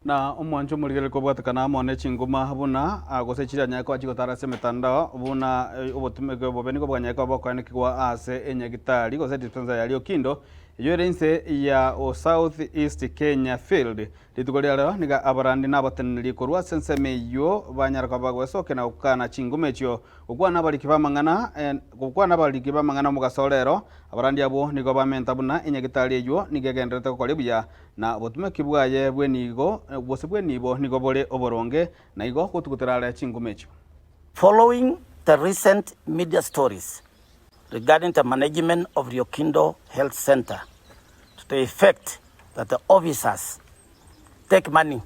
na umwanjo muligele ko bwatakana mone chinguma buna agosechira nyako achigotara se metandao buna obotumege bobeni ko bwanyako bokwane kigwa ase enyagitari gose dispensary ya Riokindo yorense ya o South East Kenya field litugolia leo niga abarandi nabateneri korwa senseme yo banyaraka bagwesoke na ukana chingumecho ukwana balikiba mangana mugasolero abarandi abo nigo bamenta buna enyagitari yo nigegendrete ko lebuya na botume kibwaye bwenigo bose bwenibo nigo bole oboronge na igo kutukuterale chingumecho. Following the recent media stories regarding the management of Riokindo Health Center to the effect that the officers take money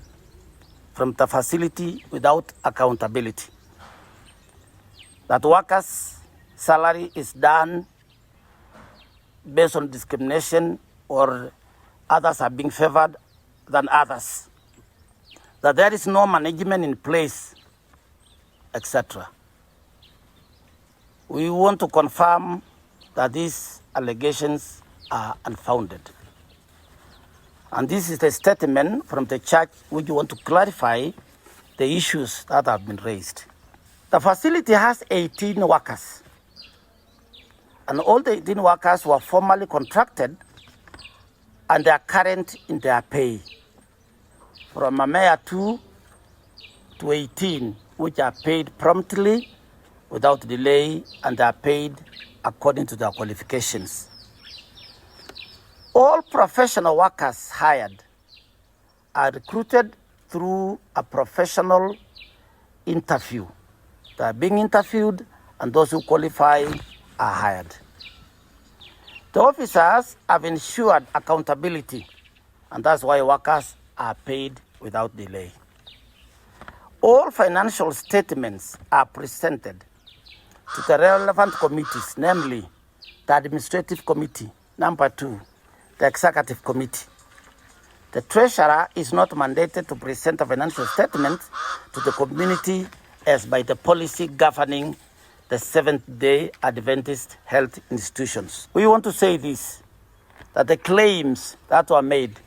from the facility without accountability, that workers' salary is done based on discrimination or others are being favored than others, that there is no management in place, etc. We want to confirm that these allegations are unfounded. And this is a statement from the church which want to clarify the issues that have been raised. The facility has 18 workers. And all the 18 workers were formally contracted and they are current in their pay. From a mere 2 to 18, which are paid promptly without delay and are paid according to their qualifications. All professional workers hired are recruited through a professional interview. They are being interviewed and those who qualify are hired. The officers have ensured accountability and that's why workers are paid without delay. All financial statements are presented to the relevant committees, namely the Administrative Committee, number 2, the Executive Committee. The Treasurer is not mandated to present a financial statement to the community as by the policy governing the Seventh-day Adventist health institutions. We want to say this, that the claims that were made,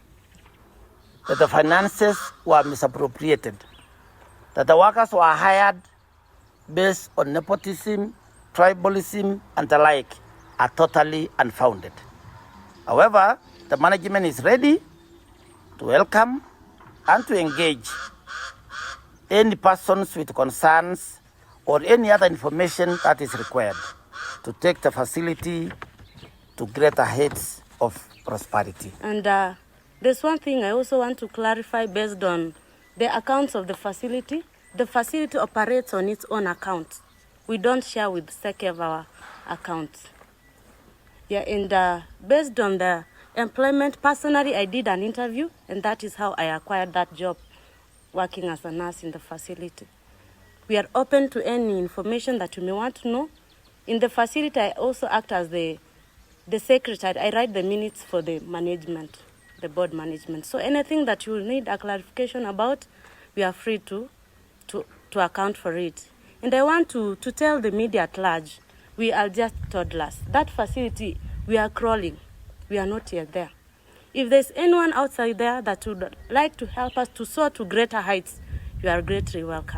that the finances were misappropriated, that the workers were hired based on nepotism, tribalism, and the like are totally unfounded. However, the management is ready to welcome and to engage any persons with concerns or any other information that is required to take the facility to greater heights of prosperity. And there's one thing I also want to clarify based on the accounts of the facility. The facility operates on its own account. We don't share with SEC of our accounts. Yeah, and based on the employment, personally, I did an interview, and that is how I acquired that job, working as a nurse in the facility. We are open to any information that you may want to know. In the facility, I also act as the secretary. I write the minutes for the management, the board management. So anything that you need a clarification about, we are free to account for it. And I want to tell the media at large, we are just toddlers. That facility, we are crawling. We are not yet there. If there's anyone outside there that would like to help us to soar to greater heights, you are greatly welcome.